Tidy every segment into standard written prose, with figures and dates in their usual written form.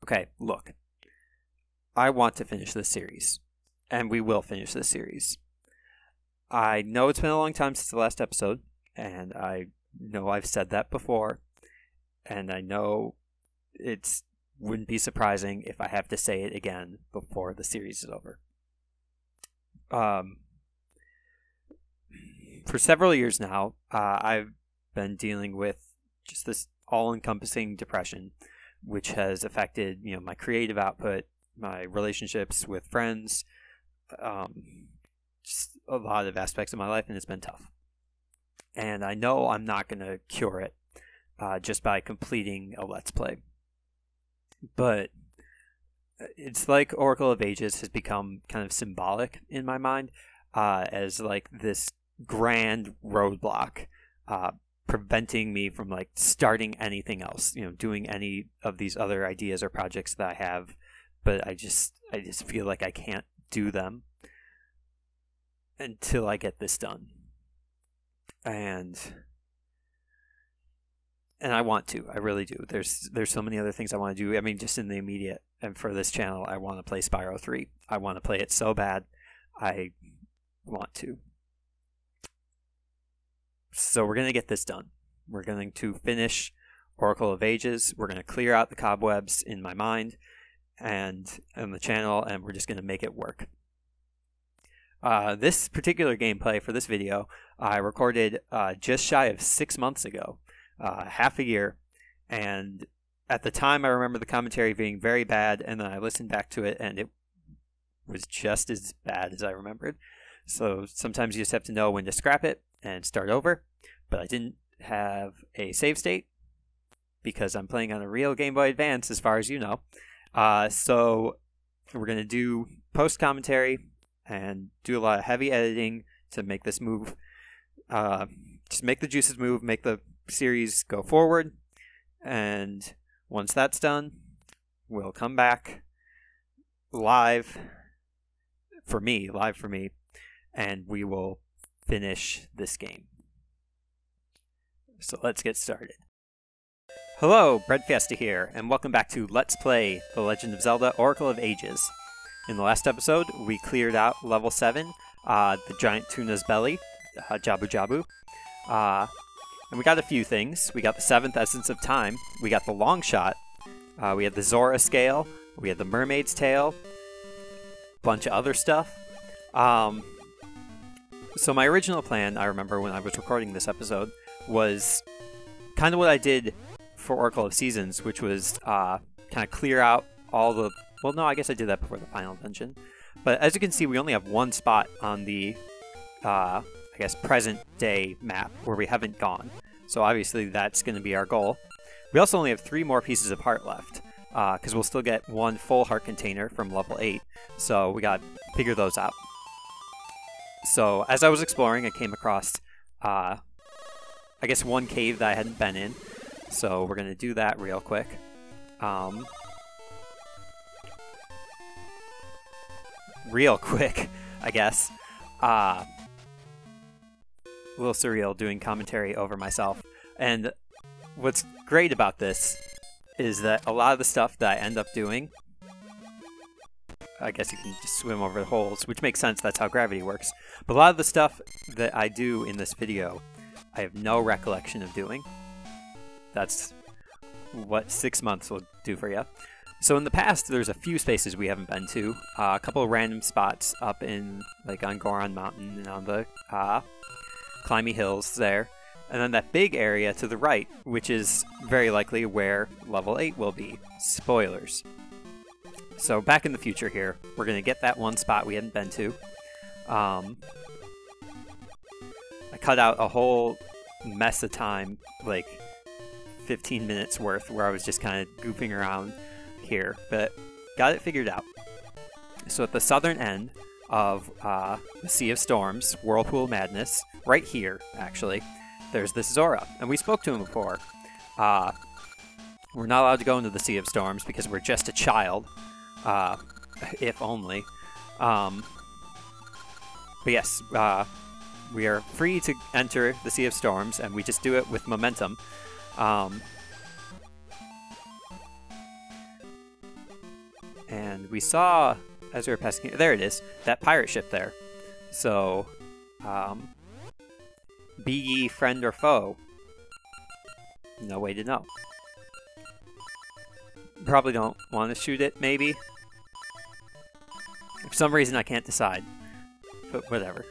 Okay, look. I want to finish this series, and we will finish this series. I know it's been a long time since the last episode, and I know I've said that before, and I know it wouldn't be surprising if I have to say it again before the series is over. For several years now, I've been dealing with just this all-encompassing depression, which has affected, my creative output, my relationships with friends, just a lot of aspects of my life, and it's been tough. And I know I'm not going to cure it just by completing a Let's Play. But it's like Oracle of Ages has become kind of symbolic in my mind as like this grand roadblock preventing me from like starting anything else, doing any of these other ideas or projects that I have, but I just feel like I can't do them until I get this done. And I want to. I really do. There's so many other things I want to do. I mean, just in the immediate, and for this channel, I want to play Spyro 3. I want to play it so bad. I want to. So we're going to get this done. We're going to finish Oracle of Ages. We're going to clear out the cobwebs in my mind and on the channel, and we're just going to make it work. This particular gameplay for this video, I recorded just shy of 6 months ago, half a year, and at the time I remember the commentary being very bad, and then I listened back to it, and it was just as bad as I remembered. So sometimes you just have to know when to scrap it and start over, but I didn't have a save state because I'm playing on a real Game Boy Advance, as far as you know. So we're going to do post-commentary and do a lot of heavy editing to make this move. Just make the juices move, make the series go forward, and once that's done, we'll come back live for me, and we will finish this game. So let's get started. Hello, Breadfiesta here, and welcome back to Let's Play The Legend of Zelda Oracle of Ages. In the last episode, we cleared out level 7, the giant tuna's belly, Jabu Jabu. And we got a few things. We got the 7th Essence of Time, we got the long shot, we had the Zora scale, we had the mermaid's tail, bunch of other stuff. So my original plan, I remember when I was recording this episode, was kind of what I did for Oracle of Seasons, which was kind of clear out all the... Well, no, I guess I did that before the final dungeon. But as you can see, we only have one spot on the, I guess, present day map where we haven't gone. So obviously that's going to be our goal. We also only have 3 more pieces of heart left, because we'll still get 1 full heart container from level 8. So we got to figure those out. So as I was exploring, I came across, I guess, 1 cave that I hadn't been in. So we're going to do that real quick. Real quick, I guess. A little surreal doing commentary over myself. And what's great about this is that a lot of the stuff that I end up doing, I guess you can just swim over the holes, which makes sense, that's how gravity works. But a lot of the stuff that I do in this video, I have no recollection of doing. That's what 6 months will do for you. So in the past, there's a few spaces we haven't been to. A couple of random spots up in, like, on Goron Mountain and on the climby hills there. And then that big area to the right, which is very likely where level 8 will be. Spoilers. So back in the future here, we're going to get that one spot we hadn't been to. I cut out a whole mess of time, like 15 minutes worth, where I was just kind of goofing around here, but got it figured out. So at the southern end of the Sea of Storms, Whirlpool Madness, right here, actually, there's this Zora, and we spoke to him before. We're not allowed to go into the Sea of Storms because we're just a child, if only. But yes, we are free to enter the Sea of Storms, and we just do it with momentum. And we saw, as we were passing, there it is, that pirate ship there. So, be ye friend or foe? No way to know. Probably don't want to shoot it, maybe. For some reason I can't decide. But whatever.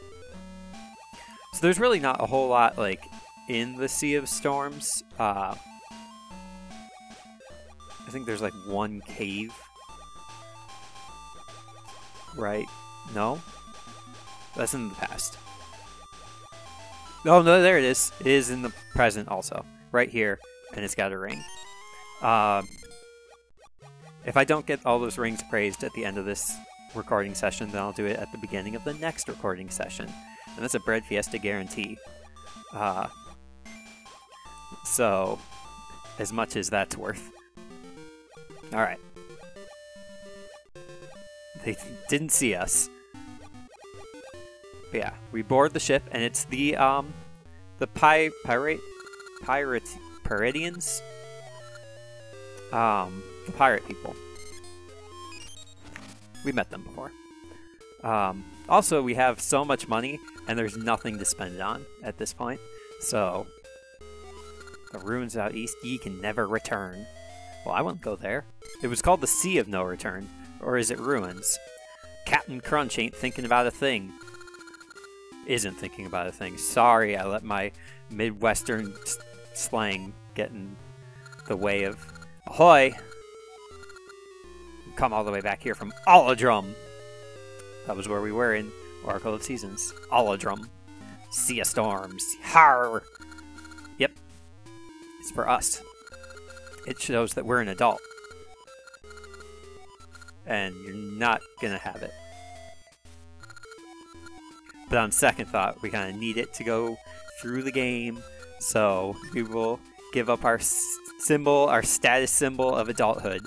So there's really not a whole lot, like, in the Sea of Storms. I think there's, like, one cave. Right? No? That's in the past. Oh, no, there it is. It is in the present also. Right here. And it's got a ring. If I don't get all those rings praised at the end of this recording session, then I'll do it at the beginning of the next recording session. And that's a breadfiesta guarantee. So, as much as that's worth. Alright. They didn't see us. But yeah, we board the ship, and it's the Pirateans? The pirate people. We met them before. Also, we have so much money, and there's nothing to spend it on at this point. So, the ruins out east, ye can never return. Well, I wouldn't go there. It was called the Sea of No Return. Or is it ruins? Captain Crunch ain't thinking about a thing. Isn't thinking about a thing. Sorry, I let my Midwestern slang get in the way of... Ahoy! Come all the way back here from Olladrum. That was where we were in Oracle of Seasons. Olladrum. Sea of Storms. Har! Yep. It's for us. It shows that we're an adult. And you're not gonna have it. But on second thought, we kind of need it to go through the game, so we will give up our symbol, our status symbol of adulthood.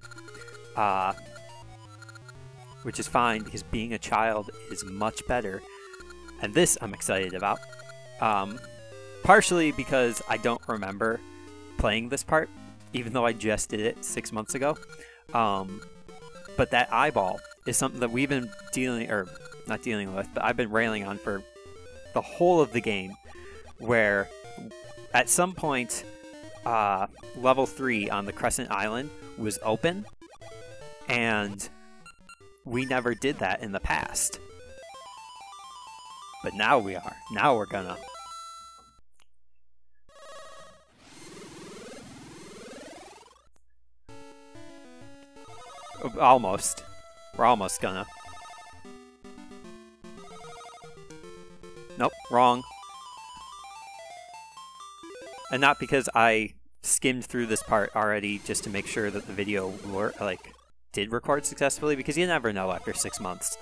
Which is fine, because being a child is much better. And this I'm excited about. Partially because I don't remember playing this part, even though I just did it 6 months ago. But that eyeball is something that we've been not dealing with, but I've been railing on for the whole of the game, where at some point, level 3 on the Crescent Island was open, and we never did that in the past. But now we are. Now we're gonna. Almost. We're almost gonna. Nope, wrong. And not because I skimmed through this part already just to make sure that the video did record successfully, because you never know after 6 months.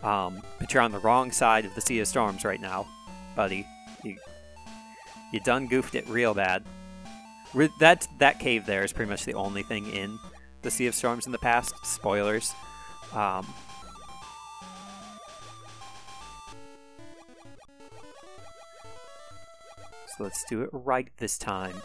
But you're on the wrong side of the Sea of Storms right now, buddy. You done goofed it real bad. That cave there is pretty much the only thing in the Sea of Storms in the past. Spoilers. So let's do it right this time.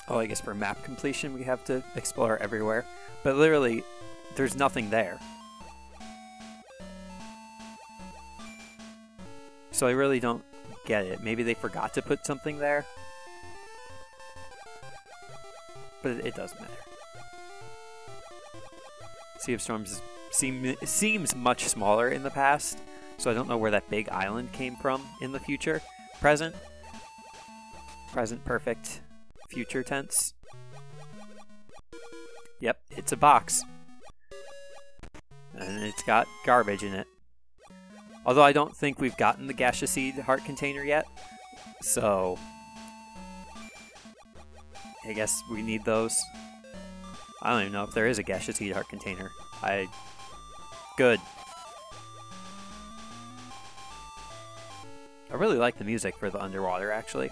Oh, I guess for map completion we have to explore everywhere. But literally, there's nothing there. So I really don't get it. Maybe they forgot to put something there. But it doesn't matter. Sea of Storms seems much smaller in the past, so I don't know where that big island came from in the future. Present perfect. Future tense. Yep, it's a box. And it's got garbage in it. Although I don't think we've gotten the gaseous seed heart container yet. So I guess we need those. I don't even know if there is a gaseous seed heart container. Good. I really like the music for the underwater, actually.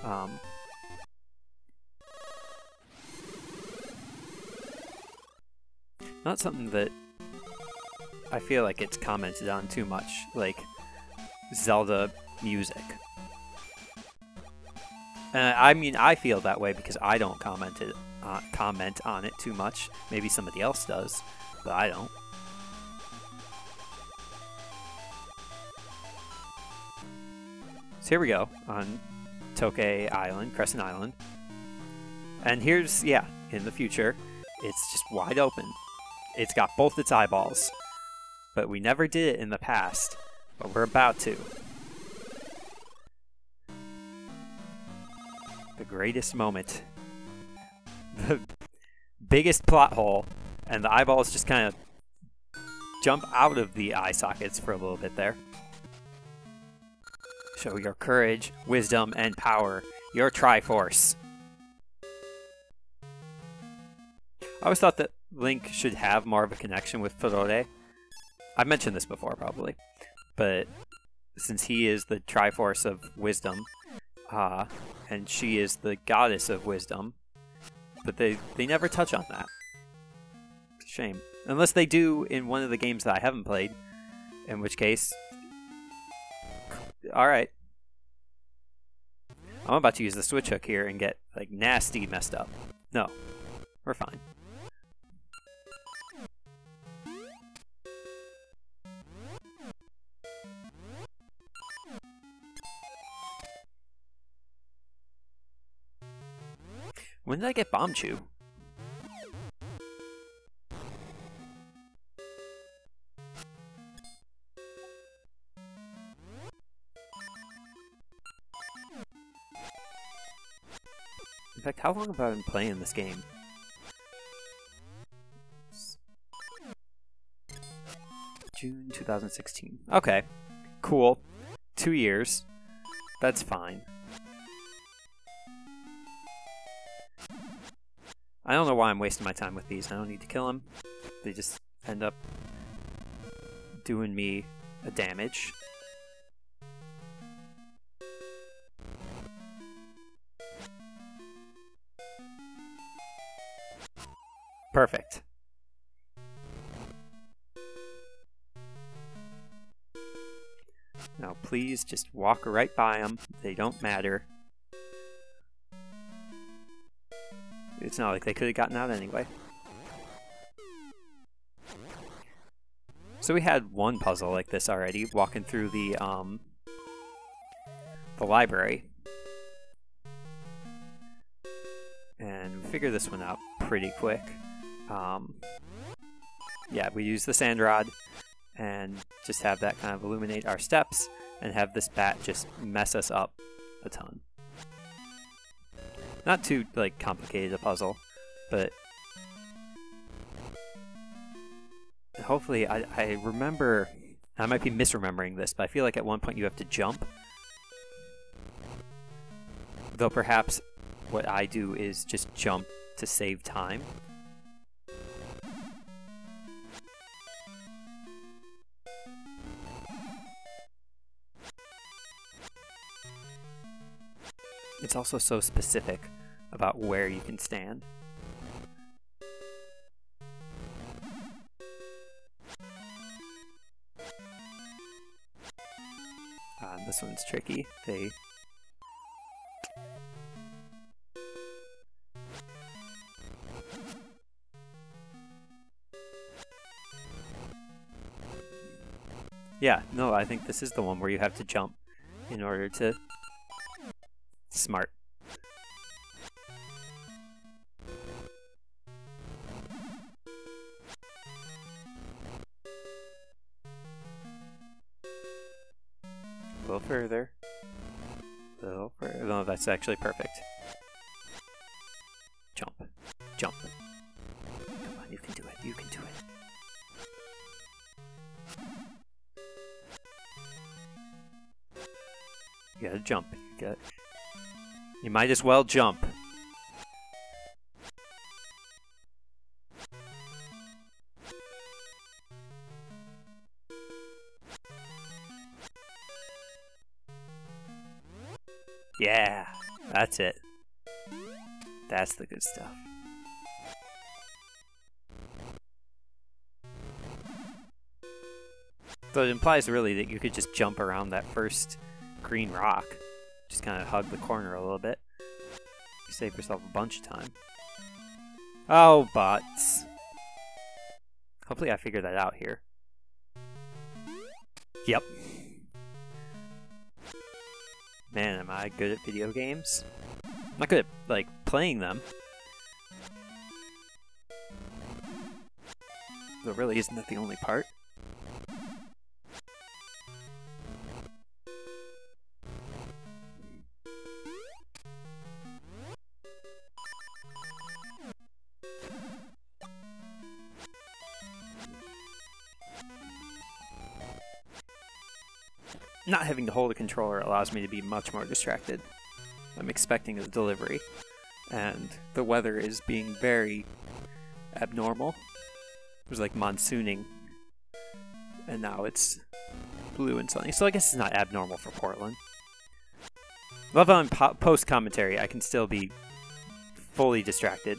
Um, not something that I feel like it's commented on too much, like Zelda music. I mean, I feel that way because I don't comment on it too much. Maybe somebody else does, but I don't. So here we go on Tokay Island, Crescent Island. And here's, yeah, in the future, it's just wide open. It's got both its eyeballs. But we never did it in the past, but we're about to. The greatest moment. The biggest plot hole, and the eyeballs just kind of jump out of the eye sockets for a little bit there. Show your courage, wisdom, and power. Your Triforce. I always thought that Link should have more of a connection with Furore. I've mentioned this before, probably. But since he is the Triforce of wisdom, and she is the goddess of wisdom, but they never touch on that. It's a shame. Unless they do in one of the games that I haven't played, in which case... Alright. I'm about to use the switch hook here and get, like, nasty messed up. No. We're fine. When did I get Bomb Chew? In fact, how long have I been playing this game? June 2016. Okay, cool. 2 years. That's fine. I don't know why I'm wasting my time with these. I don't need to kill them. They just end up doing me a damage. Perfect. Now please just walk right by them. They don't matter. It's not like they could have gotten out anyway. So we had one puzzle like this already, walking through the library. And we figured this one out pretty quick. Yeah, we use the sand rod and just have that kind of illuminate our steps and have this bat just mess us up a ton. Not too, like, complicated a puzzle, but hopefully I remember, I might be misremembering this, but I feel like at one point you have to jump. Though perhaps what I do is just jump to save time. It's also so specific about where you can stand. This one's tricky. Yeah, no, I think this is the one where you have to jump in order to... Smart. A little further. A little further. No, that's actually perfect. Jump. Jump. Come on, you can do it. You can do it. You gotta jump. You might as well jump. Yeah, That's it. That's the good stuff. So it implies really that you could just jump around that first green rock. Just kind of hug the corner a little bit. You save yourself a bunch of time. Oh, bots. Hopefully I figured that out here. Yep. Man, am I good at video games? I'm not good at, like, playing them. But really, isn't that the only part? Not having to hold a controller allows me to be much more distracted. I'm expecting a delivery, and the weather is being very abnormal. It was like monsooning, and now it's blue and sunny, so I guess it's not abnormal for Portland. Love how in post-commentary I can still be fully distracted.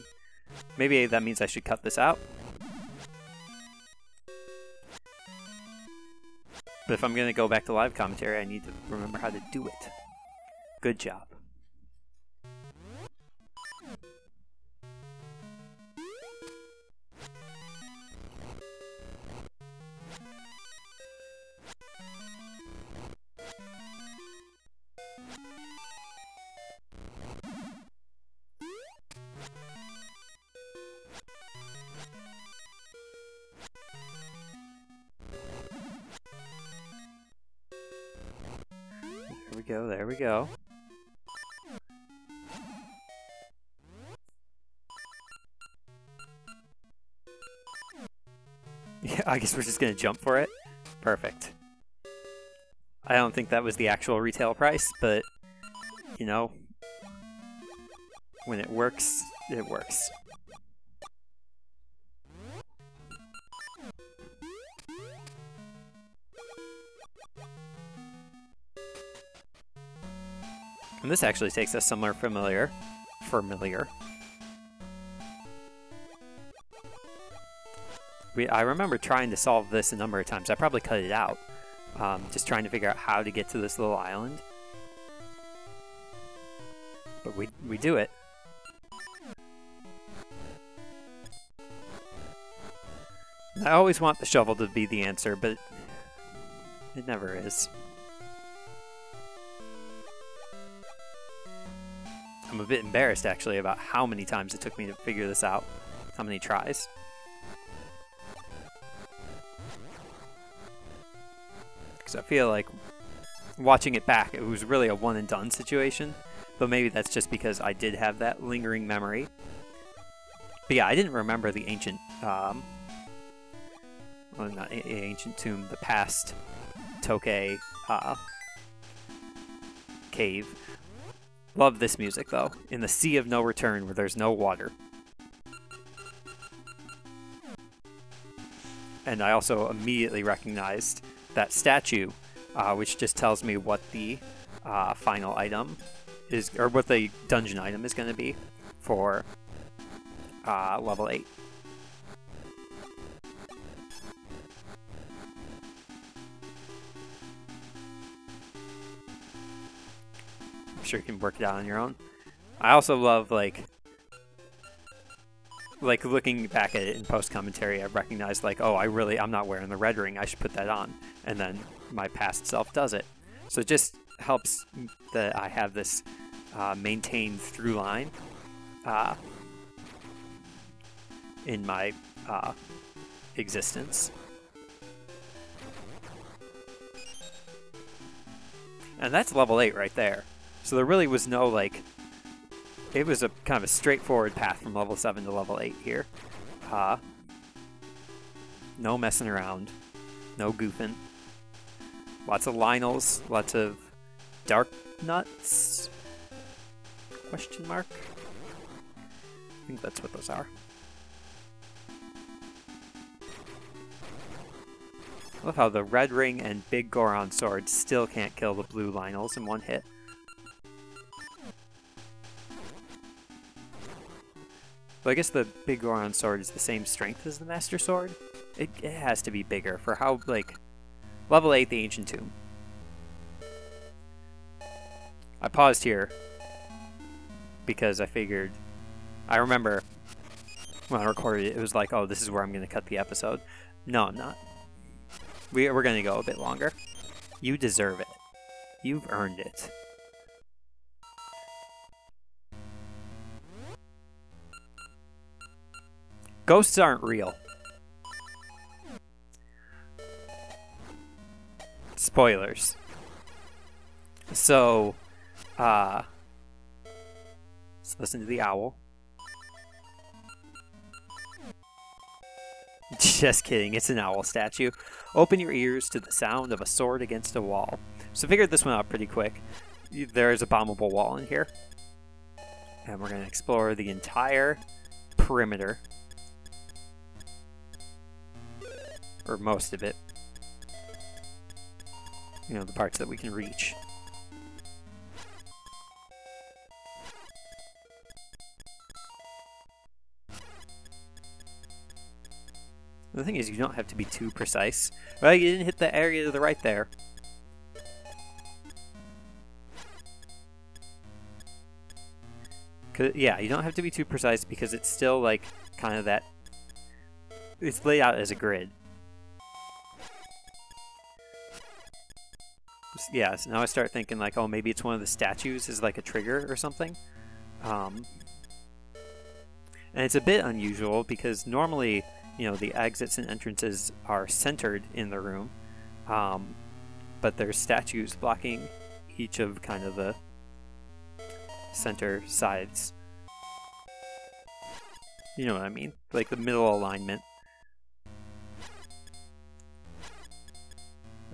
Maybe that means I should cut this out. But if I'm going to go back to live commentary, I need to remember how to do it. Good job. There we go. Yeah, I guess we're just gonna jump for it. Perfect. I don't think that was the actual retail price, but, you know, when it works, it works. And this actually takes us somewhere familiar. I remember trying to solve this a number of times. I probably cut it out. Just trying to figure out how to get to this little island. But we do it. I always want the shovel to be the answer, but it never is. I'm a bit embarrassed, actually, about how many times it took me to figure this out. How many tries. Because I feel like watching it back, it was really a one-and-done situation. But maybe that's just because I did have that lingering memory. But yeah, I didn't remember the ancient... well, not ancient tomb, the past Tokay cave. Love this music, though. In the sea of no return, where there's no water. And I also immediately recognized that statue, which just tells me what the final item is, or what the dungeon item is going to be for level 8. I'm sure you can work it out on your own. I also love, like looking back at it in post-commentary, I recognized, like, oh, I'm not wearing the red ring, I should put that on. And then my past self does it. So it just helps that I have this maintained through line in my existence. And that's level 8 right there. So there really was no, like, it was a kind of a straightforward path from level 7 to level 8 here. No messing around. No goofing. Lots of Lionels. Lots of Dark Nuts? Question mark? I think that's what those are. I love how the red ring and big Goron sword still can't kill the blue Lionels in one hit. Well, I guess the big Goron sword is the same strength as the Master Sword. It has to be bigger for how, like, level 8 the Ancient Tomb. I paused here because I figured, I remember when I recorded it, it was like, oh, this is where I'm going to cut the episode. No, I'm not. We're going to go a bit longer. You deserve it. You've earned it. Ghosts aren't real. Spoilers. So, let's listen to the owl. Just kidding, it's an owl statue. Open your ears to the sound of a sword against a wall. So figured this one out pretty quick. There is a bombable wall in here. And we're going to explore the entire perimeter. Or most of it. You know, the parts that we can reach. The thing is, you don't have to be too precise. Well, you didn't hit the area to the right there. Yeah, you don't have to be too precise because it's still like kind of that. It's laid out as a grid. Yeah, so now I start thinking like, oh, maybe it's one of the statues is like a trigger or something. And it's a bit unusual because normally, you know, the exits and entrances are centered in the room, but there's statues blocking each of kind of the center sides. You know what I mean? Like the middle alignment.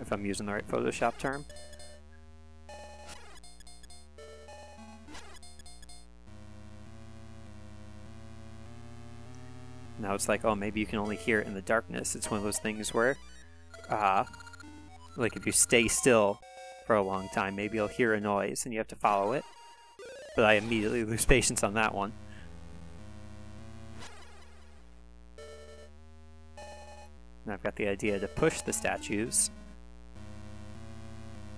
If I'm using the right Photoshop term. Now it's like, oh, maybe you can only hear it in the darkness. It's one of those things where, like if you stay still for a long time, maybe you'll hear a noise and you have to follow it. But I immediately lose patience on that one. And I've got the idea to push the statues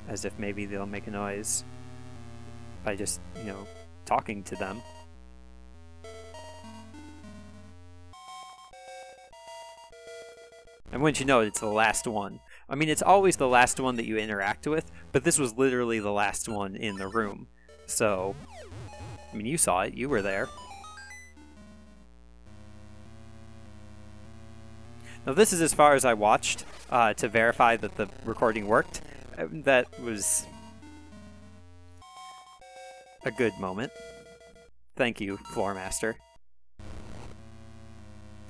as if maybe they'll make a noise by just, you know, talking to them. And wouldn't you know it, it's the last one. I mean, it's always the last one that you interact with, but this was literally the last one in the room. So, I mean, you saw it, you were there. Now this is as far as I watched to verify that the recording worked. That was a good moment. Thank you, Floor Master.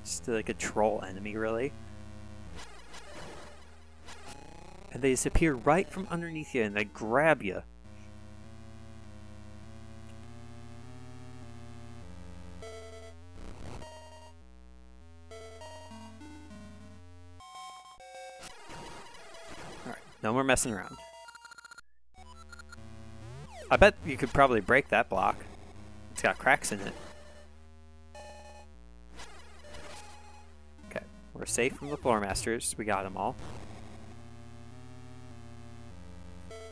Just like a troll enemy, really. And they disappear right from underneath you and they grab you. Alright, no more messing around. I bet you could probably break that block. It's got cracks in it. Okay, we're safe from the Floor Masters. We got them all.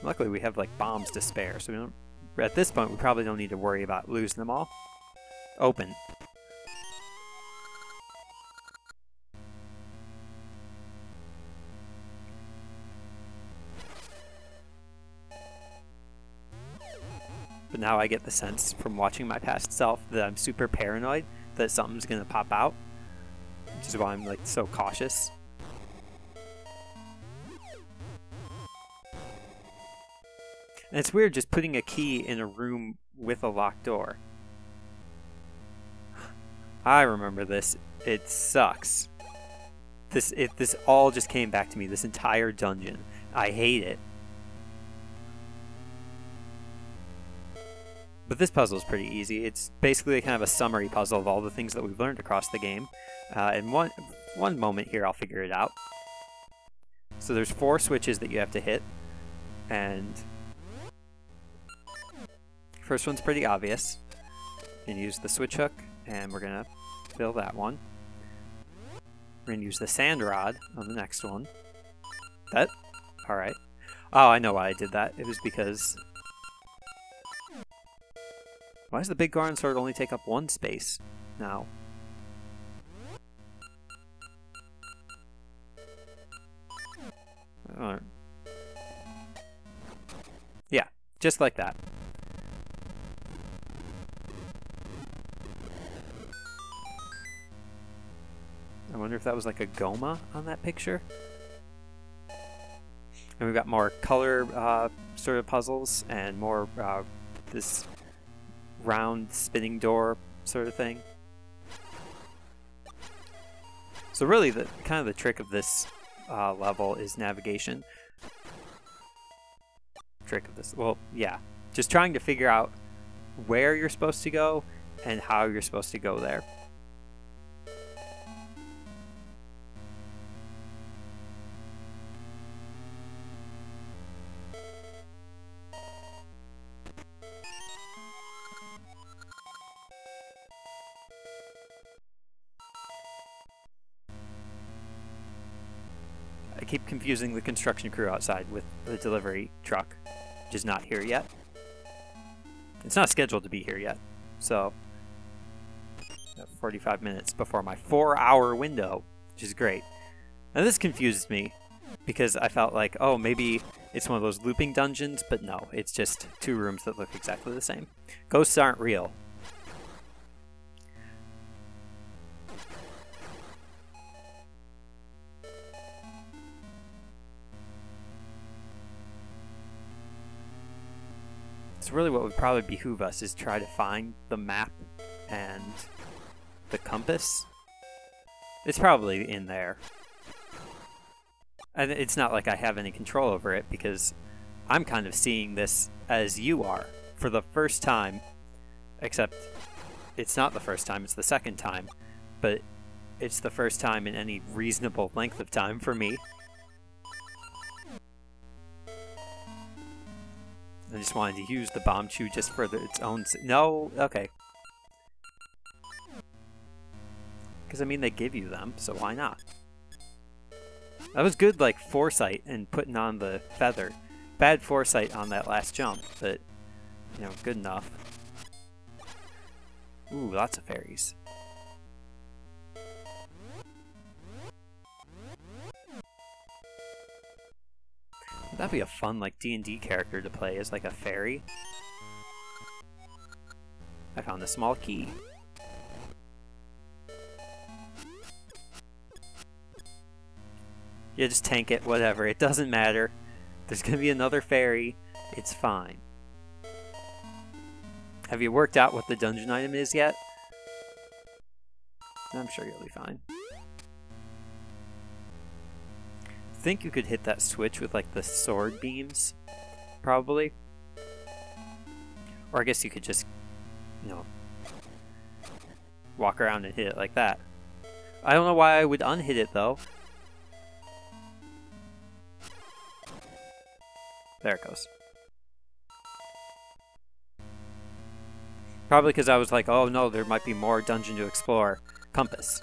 Luckily we have like bombs to spare, so we don't, at this point we probably don't need to worry about losing them all. Open. But now I get the sense from watching my past self that I'm super paranoid that something's gonna pop out, which is why I'm like so cautious. And it's weird just putting a key in a room with a locked door. I remember this. It sucks. This all just came back to me, this entire dungeon. I hate it. But this puzzle is pretty easy. It's basically kind of a summary puzzle of all the things that we've learned across the game. In one moment here, I'll figure it out. So there's 4 switches that you have to hit, and first one's pretty obvious. You can use the switch hook, and we're gonna fill that one. We're going to use the sand rod on the next one. That? Alright. Oh, I know why I did that. It was because... Why does the big Goron sword only take up one space now? Yeah, just like that. I wonder if that was like a Goma on that picture. And we've got more color sort of puzzles and more this round spinning door sort of thing. So really, the kind of the trick of this level is navigation. Trick of this, well, yeah, just trying to figure out where you're supposed to go and how you're supposed to go there. I keep confusing the construction crew outside with the delivery truck, which is not here yet. It's not scheduled to be here yet, so 45 minutes before my 4-hour window, which is great. Now this confuses me because I felt like, oh, maybe it's one of those looping dungeons, but no, it's just 2 rooms that look exactly the same. Ghosts aren't real. So really what would probably behoove us is try to find the map and the compass. It's probably in there. And it's not like I have any control over it because I'm kind of seeing this as you are for the first time, except it's not the first time, it's the second time, but it's the first time in any reasonable length of time for me. I just wanted to use the bomb chew just for its own... No? Okay. Because, I mean, they give you them, so why not? That was good, like, foresight and putting on the feather. Bad foresight on that last jump, but, you know, good enough. Ooh, lots of fairies. That'd be a fun, like, D&D character to play as, like, a fairy. I found a small key. Yeah, just tank it, whatever. It doesn't matter. There's gonna be another fairy. It's fine. Have you worked out what the dungeon item is yet? I'm sure you'll be fine. I think you could hit that switch with like the sword beams, probably. Or I guess you could just, you know, walk around and hit it like that. I don't know why I would unhit it though. There it goes. Probably because I was like, oh no, there might be more dungeon to explore. Compass.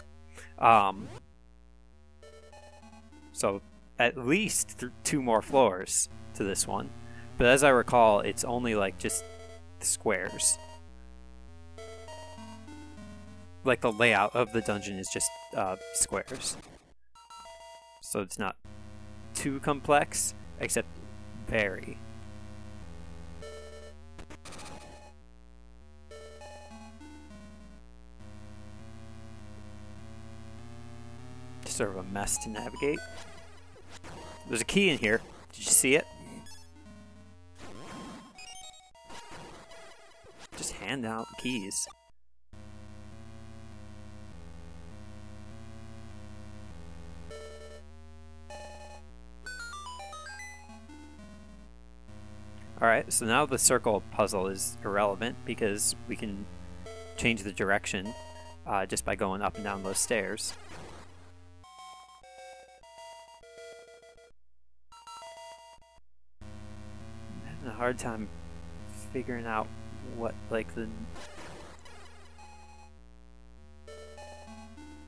So at least 2 more floors to this one. But as I recall, it's only like just squares. Like the layout of the dungeon is just squares. So it's not too complex, except very. Just sort of a mess to navigate. There's a key in here. Did you see it? Just hand out keys. Alright, so now the circle puzzle is irrelevant because we can change the direction just by going up and down those stairs. I'm having a hard time figuring out what, like, the...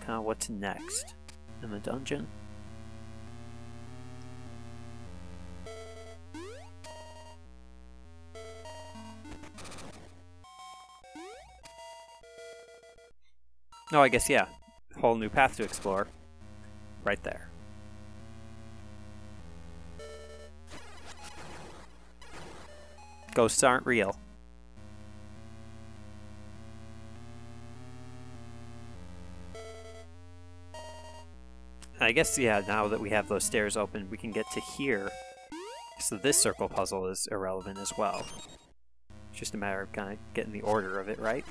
what's next in the dungeon. Oh, I guess, yeah. Whole new path to explore. Right there. Ghosts aren't real. I guess, yeah, now that we have those stairs open, we can get to here. So this circle puzzle is irrelevant as well. It's just a matter of kind of getting the order of it right.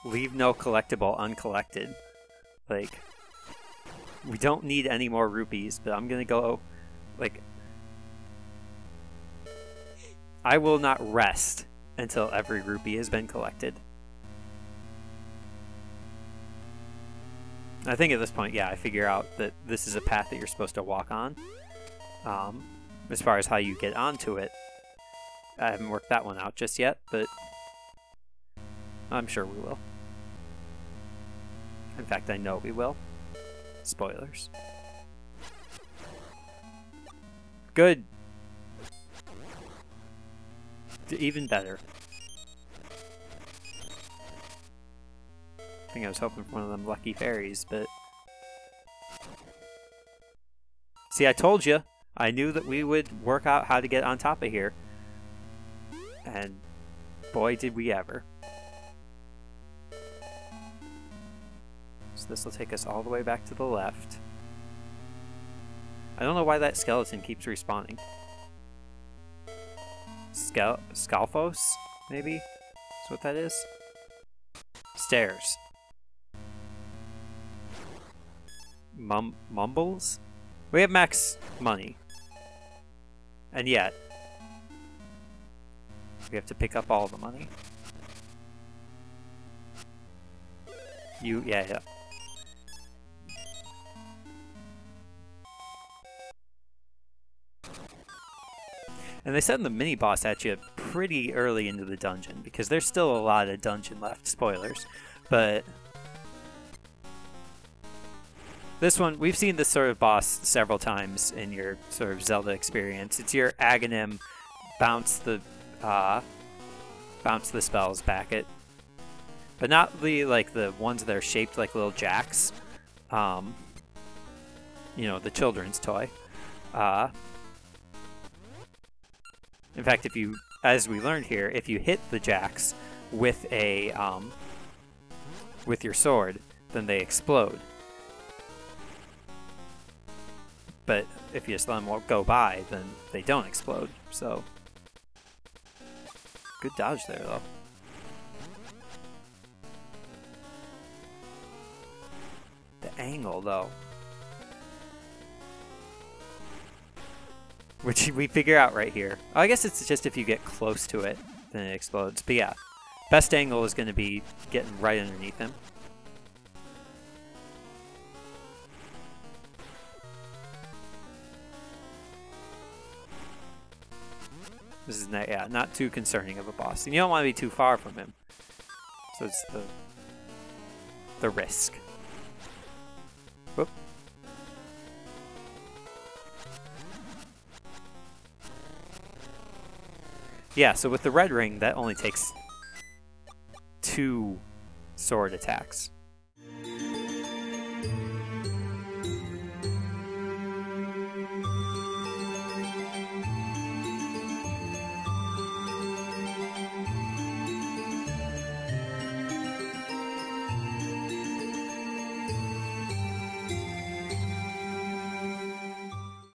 Leave no collectible uncollected. Like, we don't need any more rupees, but I'm gonna go, like, I will not rest until every rupee has been collected. I think at this point, yeah, I figure out that this is a path that you're supposed to walk on. As far as how you get onto it, I haven't worked that one out just yet, but I'm sure we will. In fact, I know we will. Spoilers. Good. Even better. I think I was hoping for one of them lucky fairies, but... See, I told you. I knew that we would work out how to get on top of here. And boy, did we ever. So this will take us all the way back to the left. I don't know why that skeleton keeps respawning. Scalfos, maybe? Is what that is? Stairs. Mumbles? We have max money. And yet, we have to pick up all the money. Yeah. And they send the mini-boss at you pretty early into the dungeon, because there's still a lot of dungeon left. Spoilers. But this one, we've seen this sort of boss several times in your sort of Zelda experience. It's your Aghanim bounce the spells back at, but not the ones that are shaped like little jacks. You know, the children's toy. In fact, if you, as we learned here, if you hit the jacks with a with your sword, then they explode. But if you just let them go by, then they don't explode. So, good dodge there, though. The angle, though. Which we figure out right here. Oh, I guess it's just if you get close to it, then it explodes. But yeah, best angle is going to be getting right underneath him. This is not too concerning of a boss. And you don't want to be too far from him. So it's the risk. Whoop. Yeah, so with the red ring, that only takes 2 sword attacks.